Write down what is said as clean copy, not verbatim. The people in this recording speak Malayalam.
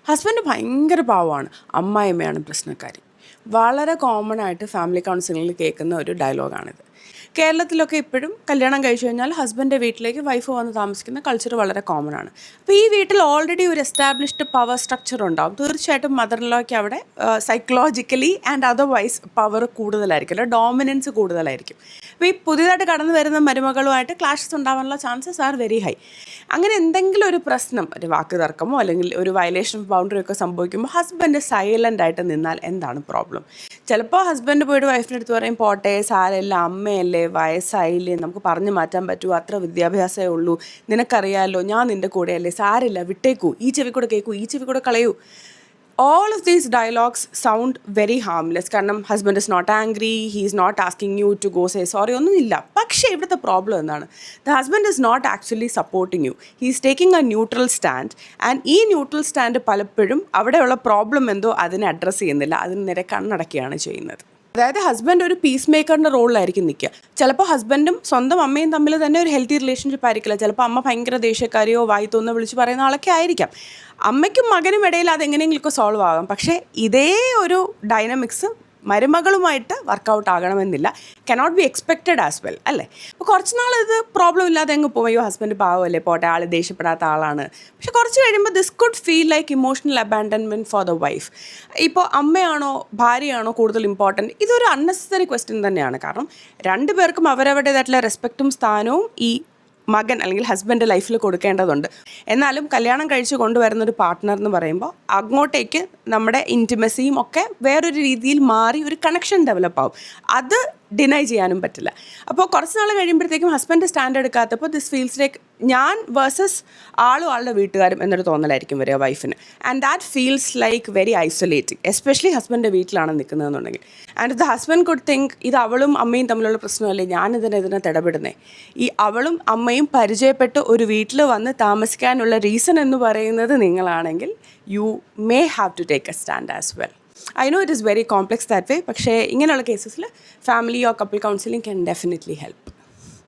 ഹസ്ബൻഡ് ഭയങ്കര പാവമാണ്, അമ്മായിയമ്മയാണ് പ്രശ്നക്കാരി. വളരെ കോമൺ ആയിട്ട് ഫാമിലി കൗൺസിലിങ്ങിൽ കേൾക്കുന്ന ഒരു ഡയലോഗാണിത്. കേരളത്തിലൊക്കെ ഇപ്പോഴും കല്യാണം കഴിച്ചു കഴിഞ്ഞാൽ ഹസ്ബൻഡിൻ്റെ വീട്ടിലേക്ക് വൈഫ് വന്ന് താമസിക്കുന്ന കൾച്ചർ വളരെ കോമൺ ആണ്. അപ്പോൾ ഈ വീട്ടിൽ ഓൾറെഡി ഒരു എസ്റ്റാബ്ലിഷ്ഡ് പവർ സ്ട്രക്ചർ ഉണ്ടാവും. തീർച്ചയായിട്ടും മദറിലോയ്ക്ക് അവിടെ സൈക്കോളജിക്കലി ആൻഡ് അതർവൈസ് പവർ കൂടുതലായിരിക്കും, അല്ലെ ഡോമിനൻസ് കൂടുതലായിരിക്കും. അപ്പോൾ ഈ പുതിയതായിട്ട് കടന്നു വരുന്ന മരുമകളുമായിട്ട് ക്ലാഷസ് ഉണ്ടാവാനുള്ള ചാൻസസ് ആർ വെരി ഹൈ. അങ്ങനെ എന്തെങ്കിലും ഒരു പ്രശ്നം, ഒരു വാക്ക് തർക്കമോ അല്ലെങ്കിൽ ഒരു വയലേഷൻ ഓഫ് ബൗണ്ടറി ഒക്കെ സംഭവിക്കുമ്പോൾ ഹസ്ബൻഡ് സൈലൻ്റ് ആയിട്ട് നിന്നാൽ എന്താണ് പ്രോബ്ലം? ചിലപ്പോൾ ഹസ്ബൻഡ് പോയിട്ട് വൈഫിൻ്റെ അടുത്ത് പറയും, പോട്ടെ സാരമില്ല, അമ്മയല്ലേ, വയസ്സായില്ലേ, നമുക്ക് പറഞ്ഞു മാറ്റാൻ പറ്റുമോ, അത്ര വിദ്യാഭ്യാസമേ ഉള്ളൂ, നിനക്കറിയാമല്ലോ, ഞാൻ നിൻ്റെ കൂടെയല്ലേ, സാരില്ല, വിട്ടേക്കൂ, ഈ ചെവി കൂടെ കേൾക്കൂ, ഈ ചെവി കൂടെ കളയൂ. All of these dialogues sound very harmless. കാരണം husband is not angry, he is not asking you to go say sorry, ഒന്നുമില്ല. പക്ഷേ ഇവിടുത്തെ പ്രോബ്ലം എന്താണ്? The husband is not actually supporting you, he is taking a neutral stand. And ഈ ന്യൂട്രൽ സ്റ്റാൻഡ് പലപ്പോഴും അവിടെയുള്ള പ്രോബ്ലം എന്തോ അതിനെ അഡ്രസ്സ് ചെയ്യുന്നില്ല, അതിന് നേരെ കണ്ണടക്കുകയാണ് ചെയ്യുന്നത്. അതായത് ഹസ്ബൻഡ് ഒരു പീസ് മേക്കറിൻ്റെ റോളിലായിരിക്കും നിൽക്കുക. ചിലപ്പോൾ ഹസ്ബൻഡും സ്വന്തം അമ്മയും തമ്മിൽ തന്നെ ഒരു ഹെൽത്തി റിലേഷൻഷിപ്പ് ആയിരിക്കില്ല. ചിലപ്പോൾ അമ്മ ഭയങ്കര ദേഷ്യക്കാരിയോ വായി തോന്നുന്ന വിളിച്ച് പറയുന്ന ആളൊക്കെ ആയിരിക്കാം. അമ്മയ്ക്കും മകനും ഇടയിൽ അതെങ്ങനെയെങ്കിലുമൊക്കെ സോൾവ് ആകാം. പക്ഷേ ഇതേ ഒരു ഡൈനമിക്സ് മരുമകളുമായിട്ട് വർക്കൗട്ട് ആകണമെന്നില്ല. Cannot be expected as well, അല്ലേ? അപ്പോൾ കുറച്ച് നാൾ ഇത് പ്രോബ്ലം ഇല്ലാതെ അങ്ങ് പോയോ, ഹസ്ബൻഡ് പാവമല്ലേ, പോട്ടെ, ആൾ ദേഷ്യപ്പെടാത്ത ആളാണ്. പക്ഷെ കുറച്ച് കഴിയുമ്പോൾ this could feel like emotional abandonment for the wife. ഇപ്പോൾ അമ്മയാണോ ഭാര്യയാണോ കൂടുതൽ ഇമ്പോർട്ടൻറ്റ്? ഇതൊരു അൺനെസസറി ക്വസ്റ്റ്യൻ തന്നെയാണ്. കാരണം രണ്ടുപേർക്കും അവരവരുടേതായിട്ടുള്ള റെസ്പെക്റ്റും സ്ഥാനവും ഈ മകൻ അല്ലെങ്കിൽ ഹസ്ബൻഡ് ലൈഫിൽ കൊടുക്കേണ്ടതുണ്ട്. എന്നാലും കല്യാണം കഴിച്ച് കൊണ്ടുവരുന്നൊരു പാർട്ട്ണർ എന്ന് പറയുമ്പോൾ അങ്ങോട്ടേക്ക് നമ്മുടെ ഇൻറ്റിമസിയും ഒക്കെ വേറൊരു രീതിയിൽ മാറി ഒരു കണക്ഷൻ ഡെവലപ്പ് ആവും. അത് ഡിനൈ ചെയ്യാനും പറ്റില്ല. അപ്പോൾ കുറച്ച് നാൾ കഴിയുമ്പോഴത്തേക്കും ഹസ്ബൻഡ് സ്റ്റാൻഡ് എടുക്കാത്തപ്പോൾ ദിസ് ഫീൽസ് ലൈക്ക് ഞാൻ വേഴ്സസ് ആളും ആളുടെ വീട്ടുകാരും എന്നൊരു തോന്നലായിരിക്കും വരിക വൈഫിന്. And that feels like very isolating, especially ഹസ്ബൻഡിൻ്റെ വീട്ടിലാണ് നിൽക്കുന്നതെന്നുണ്ടെങ്കിൽ. And the husband could think ഇത് അവളും അമ്മയും തമ്മിലുള്ള പ്രശ്നമല്ലേ, ഞാനിതിനകത്ത് ഇടപെടുന്നേ. ഈ അവളും അമ്മയും പരിചയപ്പെട്ട് ഒരു വീട്ടിൽ വന്ന് താമസിക്കാനുള്ള റീസൺ എന്ന് പറയുന്നത് നിങ്ങളാണെങ്കിൽ you may have to take a stand as well. I know it is very complex that way, പക്ഷേ ഇങ്ങനെയുള്ള കേസസിൽ family or couple counselling can definitely help.